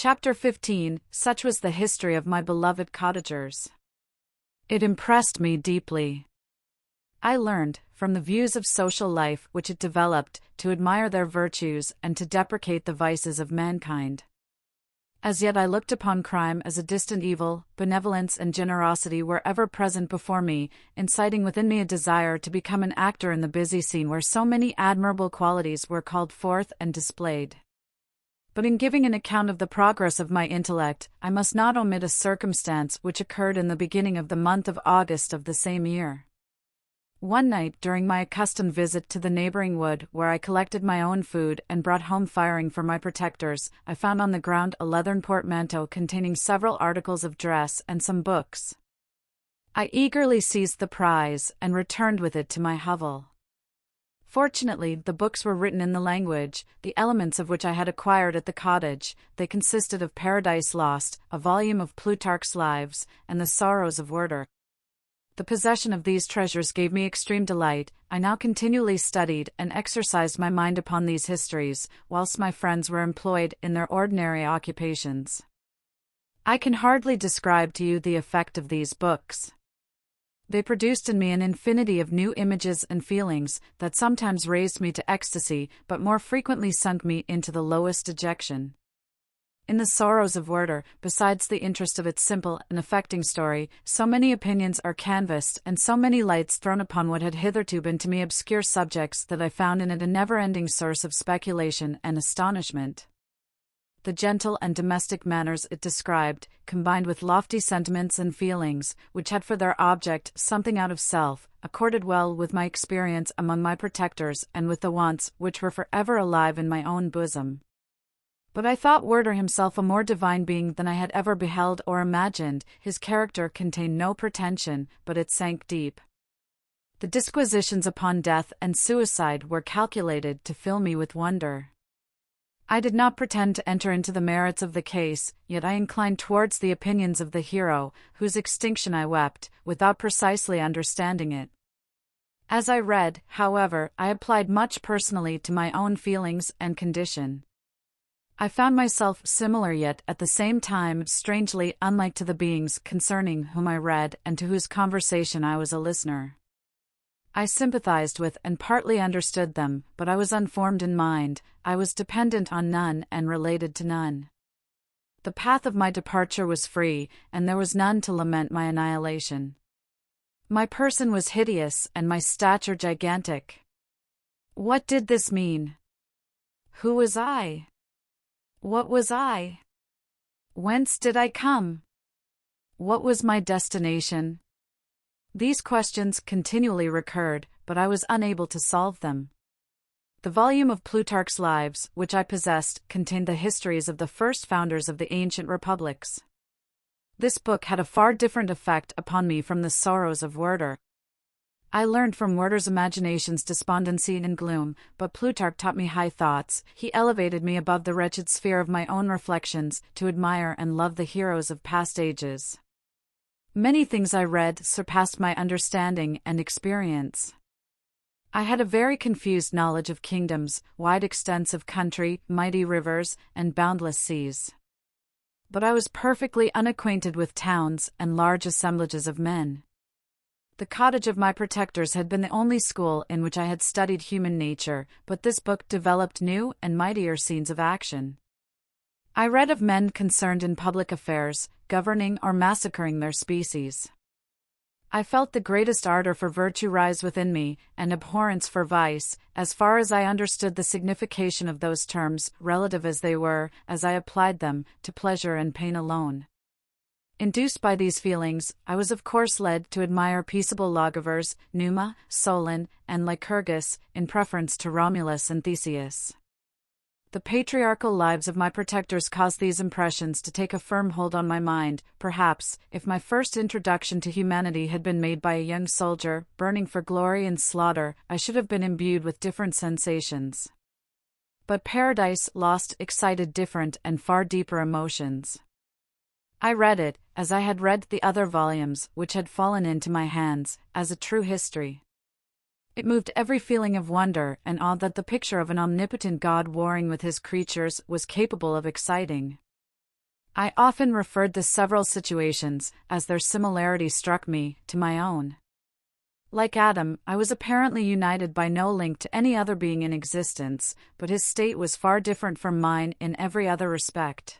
Chapter 15. Such was the history of my beloved cottagers. It impressed me deeply. I learned, from the views of social life which it developed, to admire their virtues and to deprecate the vices of mankind. As yet I looked upon crime as a distant evil. Benevolence and generosity were ever present before me, inciting within me a desire to become an actor in the busy scene where so many admirable qualities were called forth and displayed. But in giving an account of the progress of my intellect, I must not omit a circumstance which occurred in the beginning of the month of August of the same year. One night, during my accustomed visit to the neighboring wood, where I collected my own food and brought home firing for my protectors, I found on the ground a leathern portmanteau containing several articles of dress and some books. I eagerly seized the prize and returned with it to my hovel. Fortunately, the books were written in the language, the elements of which I had acquired at the cottage. They consisted of Paradise Lost, a volume of Plutarch's Lives, and the Sorrows of Werther. The possession of these treasures gave me extreme delight. I now continually studied and exercised my mind upon these histories, whilst my friends were employed in their ordinary occupations. I can hardly describe to you the effect of these books. They produced in me an infinity of new images and feelings that sometimes raised me to ecstasy, but more frequently sunk me into the lowest dejection. In the Sorrows of Werther, besides the interest of its simple and affecting story, so many opinions are canvassed and so many lights thrown upon what had hitherto been to me obscure subjects that I found in it a never-ending source of speculation and astonishment. The gentle and domestic manners it described, combined with lofty sentiments and feelings, which had for their object something out of self, accorded well with my experience among my protectors and with the wants which were forever alive in my own bosom. But I thought Werther himself a more divine being than I had ever beheld or imagined. His character contained no pretension, but it sank deep. The disquisitions upon death and suicide were calculated to fill me with wonder. I did not pretend to enter into the merits of the case, yet I inclined towards the opinions of the hero, whose extinction I wept, without precisely understanding it. As I read, however, I applied much personally to my own feelings and condition. I found myself similar yet at the same time strangely unlike to the beings concerning whom I read and to whose conversation I was a listener. I sympathized with and partly understood them, but I was unformed in mind. I was dependent on none and related to none. The path of my departure was free, and there was none to lament my annihilation. My person was hideous and my stature gigantic. What did this mean? Who was I? What was I? Whence did I come? What was my destination? These questions continually recurred, but I was unable to solve them. The volume of Plutarch's Lives, which I possessed, contained the histories of the first founders of the ancient republics. This book had a far different effect upon me from the Sorrows of Werther. I learned from Werther's imaginations despondency and gloom, but Plutarch taught me high thoughts. He elevated me above the wretched sphere of my own reflections, to admire and love the heroes of past ages. Many things I read surpassed my understanding and experience. I had a very confused knowledge of kingdoms, wide extents of country, mighty rivers, and boundless seas. But I was perfectly unacquainted with towns and large assemblages of men. The cottage of my protectors had been the only school in which I had studied human nature, but this book developed new and mightier scenes of action. I read of men concerned in public affairs, governing or massacring their species. I felt the greatest ardor for virtue rise within me, and abhorrence for vice, as far as I understood the signification of those terms, relative as they were, as I applied them, to pleasure and pain alone. Induced by these feelings, I was of course led to admire peaceable lawgivers, Numa, Solon, and Lycurgus, in preference to Romulus and Theseus. The patriarchal lives of my protectors caused these impressions to take a firm hold on my mind. Perhaps, if my first introduction to humanity had been made by a young soldier, burning for glory and slaughter, I should have been imbued with different sensations. But Paradise Lost excited different and far deeper emotions. I read it, as I had read the other volumes which had fallen into my hands, as a true history. It moved every feeling of wonder and awe that the picture of an omnipotent God warring with his creatures was capable of exciting. I often referred to several situations, as their similarity struck me, to my own. Like Adam, I was apparently united by no link to any other being in existence, but his state was far different from mine in every other respect.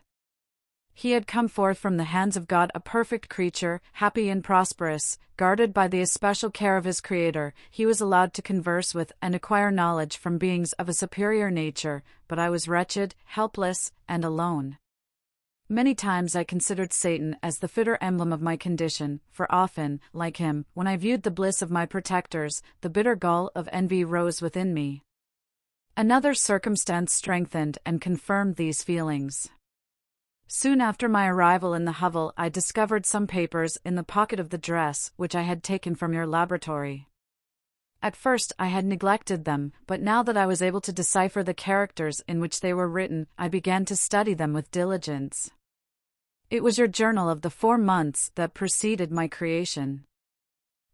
He had come forth from the hands of God a perfect creature, happy and prosperous, guarded by the especial care of his Creator. He was allowed to converse with and acquire knowledge from beings of a superior nature, but I was wretched, helpless, and alone. Many times I considered Satan as the fitter emblem of my condition, for often, like him, when I viewed the bliss of my protectors, the bitter gall of envy rose within me. Another circumstance strengthened and confirmed these feelings. Soon after my arrival in the hovel, I discovered some papers in the pocket of the dress which I had taken from your laboratory. At first I had neglected them, but now that I was able to decipher the characters in which they were written, I began to study them with diligence. It was your journal of the 4 months that preceded my creation.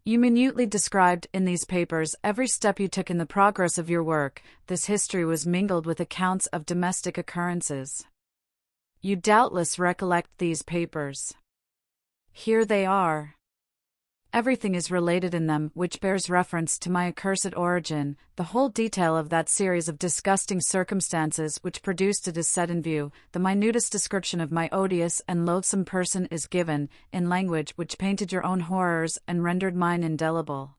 You minutely described in these papers every step you took in the progress of your work. This history was mingled with accounts of domestic occurrences. You doubtless recollect these papers. Here they are. Everything is related in them which bears reference to my accursed origin. The whole detail of that series of disgusting circumstances which produced it is set in view. The minutest description of my odious and loathsome person is given, in language which painted your own horrors and rendered mine indelible.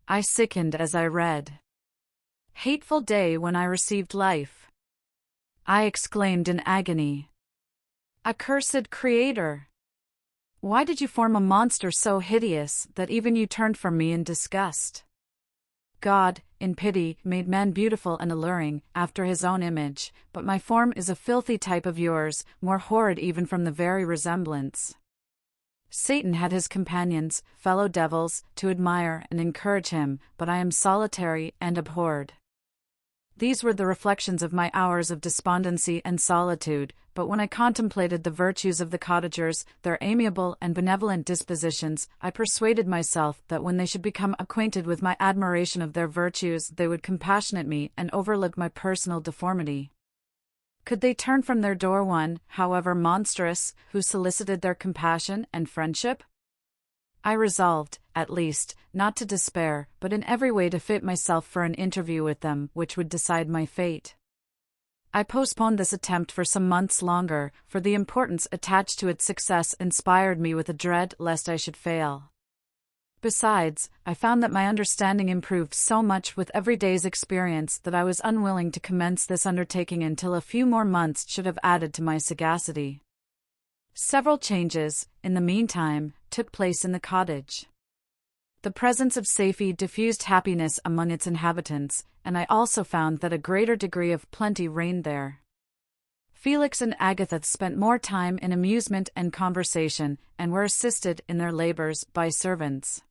I sickened as I read. Hateful day when I received life! I exclaimed in agony. Accursed Creator! Why did you form a monster so hideous that even you turned from me in disgust? God, in pity, made man beautiful and alluring, after his own image, but my form is a filthy type of yours, more horrid even from the very resemblance. Satan had his companions, fellow devils, to admire and encourage him, but I am solitary and abhorred. These were the reflections of my hours of despondency and solitude, but when I contemplated the virtues of the cottagers, their amiable and benevolent dispositions, I persuaded myself that when they should become acquainted with my admiration of their virtues, they would compassionate me and overlook my personal deformity. Could they turn from their door one, however monstrous, who solicited their compassion and friendship? I resolved, at least, not to despair, but in every way to fit myself for an interview with them, which would decide my fate. I postponed this attempt for some months longer, for the importance attached to its success inspired me with a dread lest I should fail. Besides, I found that my understanding improved so much with every day's experience that I was unwilling to commence this undertaking until a few more months should have added to my sagacity. Several changes, in the meantime, took place in the cottage. The presence of Safie diffused happiness among its inhabitants, and I also found that a greater degree of plenty reigned there. Felix and Agatha spent more time in amusement and conversation, and were assisted in their labors by servants.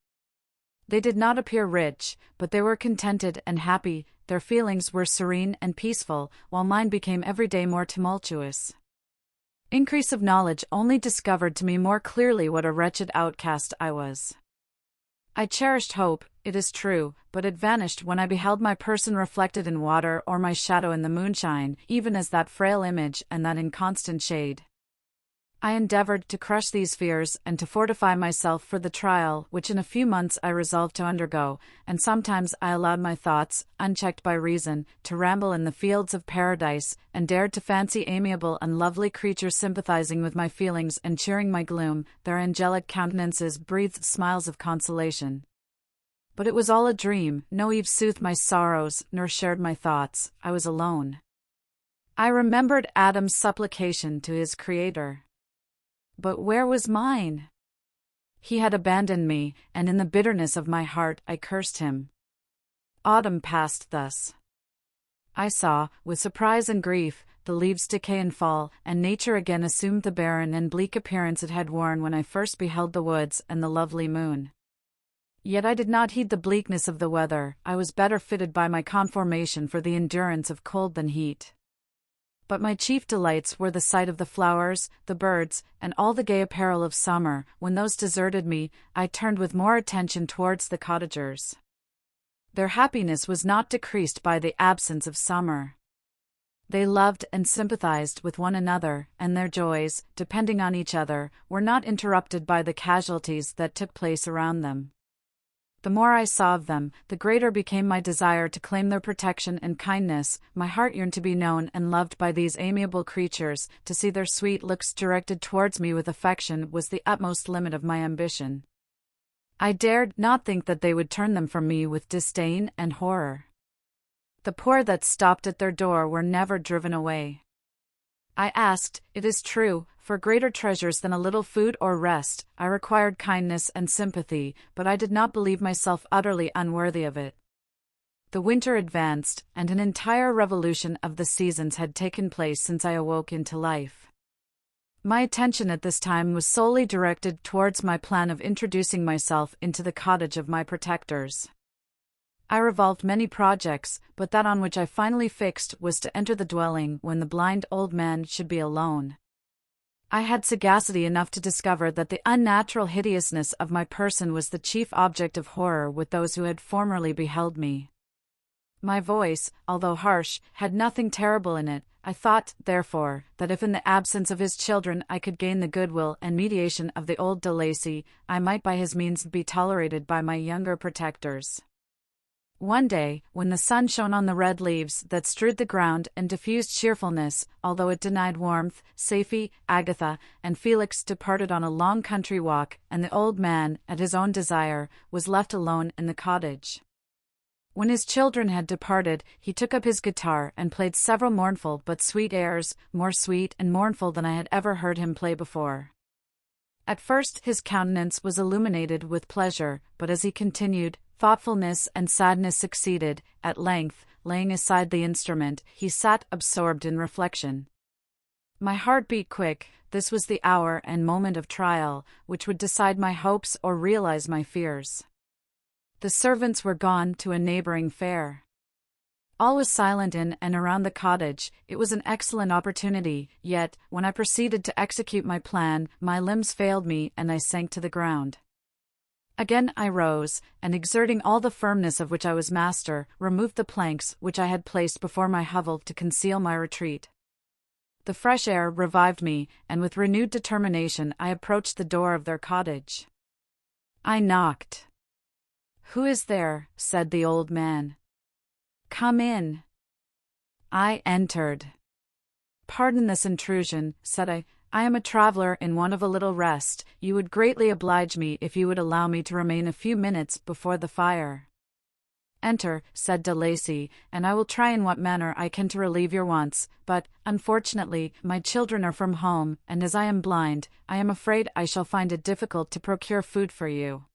They did not appear rich, but they were contented and happy. Their feelings were serene and peaceful, while mine became every day more tumultuous. Increase of knowledge only discovered to me more clearly what a wretched outcast I was. I cherished hope, it is true, but it vanished when I beheld my person reflected in water or my shadow in the moonshine, even as that frail image and that inconstant shade. I endeavored to crush these fears and to fortify myself for the trial which in a few months I resolved to undergo, and sometimes I allowed my thoughts, unchecked by reason, to ramble in the fields of paradise, and dared to fancy amiable and lovely creatures sympathizing with my feelings and cheering my gloom. Their angelic countenances breathed smiles of consolation. But it was all a dream. No Eve soothed my sorrows, nor shared my thoughts. I was alone. I remembered Adam's supplication to his Creator. But where was mine? He had abandoned me, and in the bitterness of my heart I cursed him. Autumn passed thus. I saw, with surprise and grief, the leaves decay and fall, and nature again assumed the barren and bleak appearance it had worn when I first beheld the woods and the lovely moon. Yet I did not heed the bleakness of the weather. I was better fitted by my conformation for the endurance of cold than heat. But my chief delights were the sight of the flowers, the birds, and all the gay apparel of summer. When those deserted me, I turned with more attention towards the cottagers. Their happiness was not decreased by the absence of summer. They loved and sympathized with one another, and their joys, depending on each other, were not interrupted by the casualties that took place around them. The more I saw of them, the greater became my desire to claim their protection and kindness. My heart yearned to be known and loved by these amiable creatures. To see their sweet looks directed towards me with affection was the utmost limit of my ambition. I dared not think that they would turn them from me with disdain and horror. The poor that stopped at their door were never driven away. I asked, it is true, for greater treasures than a little food or rest. I required kindness and sympathy, but I did not believe myself utterly unworthy of it. The winter advanced, and an entire revolution of the seasons had taken place since I awoke into life. My attention at this time was solely directed towards my plan of introducing myself into the cottage of my protectors. I revolved many projects, but that on which I finally fixed was to enter the dwelling when the blind old man should be alone. I had sagacity enough to discover that the unnatural hideousness of my person was the chief object of horror with those who had formerly beheld me. My voice, although harsh, had nothing terrible in it. I thought, therefore, that if in the absence of his children I could gain the goodwill and mediation of the old de Lacy, I might by his means be tolerated by my younger protectors. One day, when the sun shone on the red leaves that strewed the ground and diffused cheerfulness, although it denied warmth, Safie, Agatha, and Felix departed on a long country walk, and the old man, at his own desire, was left alone in the cottage. When his children had departed, he took up his guitar and played several mournful but sweet airs, more sweet and mournful than I had ever heard him play before. At first his countenance was illuminated with pleasure, but as he continued, thoughtfulness and sadness succeeded. At length, laying aside the instrument, he sat absorbed in reflection. My heart beat quick. This was the hour and moment of trial, which would decide my hopes or realize my fears. The servants were gone to a neighboring fair. All was silent in and around the cottage. It was an excellent opportunity, yet, when I proceeded to execute my plan, my limbs failed me and I sank to the ground. Again I rose, and exerting all the firmness of which I was master, removed the planks which I had placed before my hovel to conceal my retreat. The fresh air revived me, and with renewed determination I approached the door of their cottage. I knocked. "Who is there?" said the old man. "Come in." I entered. "Pardon this intrusion," said I. "I am a traveler in want of a little rest. You would greatly oblige me if you would allow me to remain a few minutes before the fire." "Enter," said de Lacy, "and I will try in what manner I can to relieve your wants, but, unfortunately, my children are from home, and as I am blind, I am afraid I shall find it difficult to procure food for you."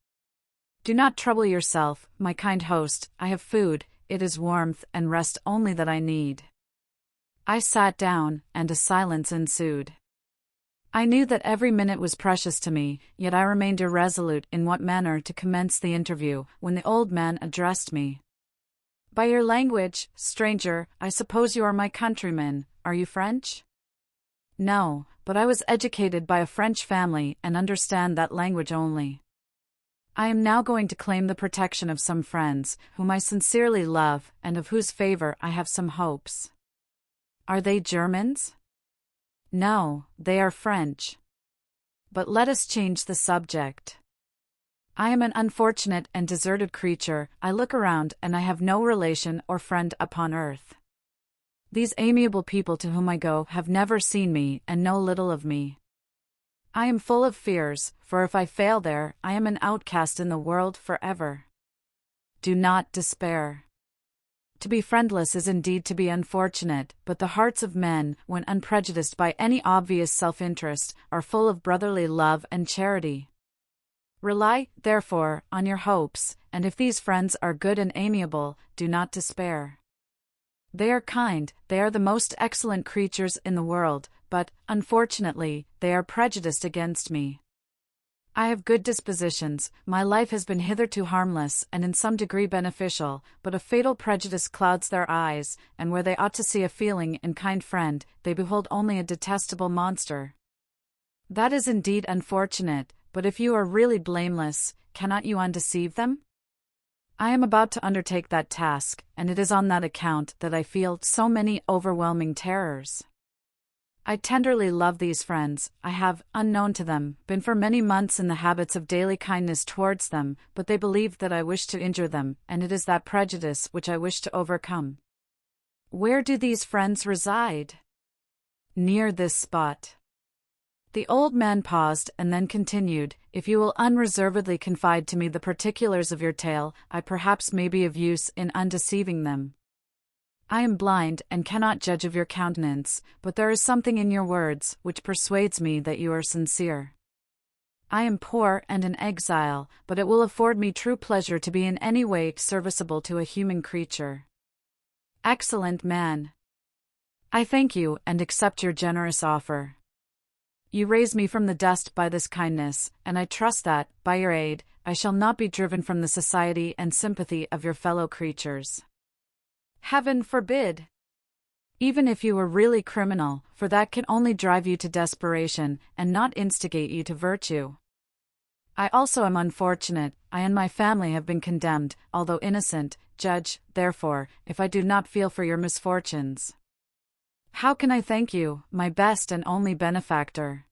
"Do not trouble yourself, my kind host, I have food, it is warmth and rest only that I need." I sat down, and a silence ensued. I knew that every minute was precious to me, yet I remained irresolute in what manner to commence the interview, when the old man addressed me. "By your language, stranger, I suppose you are my countrymen. Are you French?" "No, but I was educated by a French family and understand that language only. I am now going to claim the protection of some friends, whom I sincerely love, and of whose favor I have some hopes." "Are they Germans?" "No, they are French. But let us change the subject. I am an unfortunate and deserted creature. I look around and I have no relation or friend upon earth. These amiable people to whom I go have never seen me and know little of me. I am full of fears, for if I fail there, I am an outcast in the world forever. Do not despair. To be friendless is indeed to be unfortunate, but the hearts of men, when unprejudiced by any obvious self-interest, are full of brotherly love and charity. Rely, therefore, on your hopes, and if these friends are good and amiable, do not despair. They are kind, they are the most excellent creatures in the world, but, unfortunately, they are prejudiced against me. I have good dispositions, my life has been hitherto harmless and in some degree beneficial, but a fatal prejudice clouds their eyes, and where they ought to see a feeling and kind friend, they behold only a detestable monster. That is indeed unfortunate, but if you are really blameless, cannot you undeceive them? I am about to undertake that task, and it is on that account that I feel so many overwhelming terrors. I tenderly love these friends. I have, unknown to them, been for many months in the habits of daily kindness towards them, but they believe that I wish to injure them, and it is that prejudice which I wish to overcome. Where do these friends reside? Near this spot. The old man paused and then continued, "If you will unreservedly confide to me the particulars of your tale, I perhaps may be of use in undeceiving them. I am blind and cannot judge of your countenance, but there is something in your words which persuades me that you are sincere. I am poor and an exile, but it will afford me true pleasure to be in any way serviceable to a human creature." Excellent man. I thank you and accept your generous offer. You raise me from the dust by this kindness, and I trust that, by your aid, I shall not be driven from the society and sympathy of your fellow creatures. Heaven forbid! Even if you were really criminal, for that can only drive you to desperation, and not instigate you to virtue. I also am unfortunate. I and my family have been condemned, although innocent. Judge, therefore, if I do not feel for your misfortunes. How can I thank you, my best and only benefactor?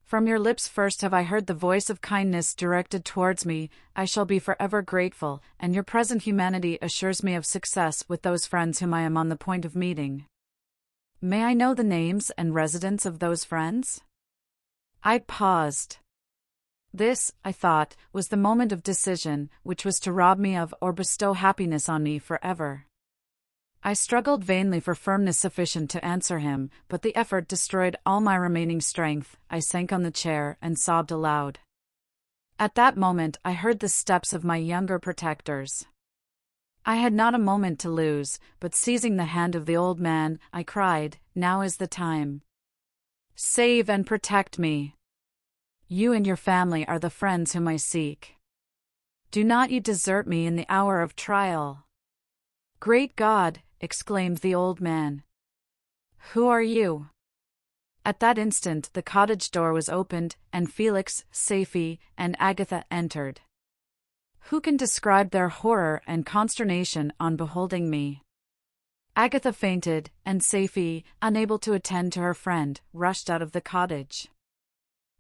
From your lips first have I heard the voice of kindness directed towards me. I shall be forever grateful, and your present humanity assures me of success with those friends whom I am on the point of meeting. May I know the names and residence of those friends? I paused. This, I thought, was the moment of decision, which was to rob me of or bestow happiness on me forever. I struggled vainly for firmness sufficient to answer him, but the effort destroyed all my remaining strength. I sank on the chair and sobbed aloud. At that moment I heard the steps of my younger protectors. I had not a moment to lose, but seizing the hand of the old man, I cried, "Now is the time. Save and protect me. You and your family are the friends whom I seek. Do not you desert me in the hour of trial." "Great God!" exclaimed the old man. "Who are you?" At that instant the cottage door was opened, and Felix, Safie, and Agatha entered. Who can describe their horror and consternation on beholding me? Agatha fainted, and Safie, unable to attend to her friend, rushed out of the cottage.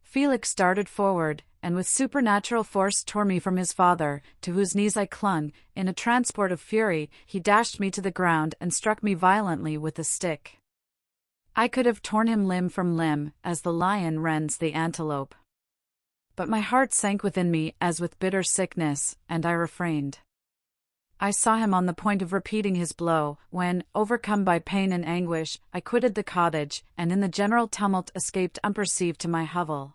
Felix darted forward, and with supernatural force tore me from his father, to whose knees I clung. In a transport of fury, he dashed me to the ground and struck me violently with a stick. I could have torn him limb from limb, as the lion rends the antelope. But my heart sank within me as with bitter sickness, and I refrained. I saw him on the point of repeating his blow, when, overcome by pain and anguish, I quitted the cottage, and in the general tumult escaped unperceived to my hovel.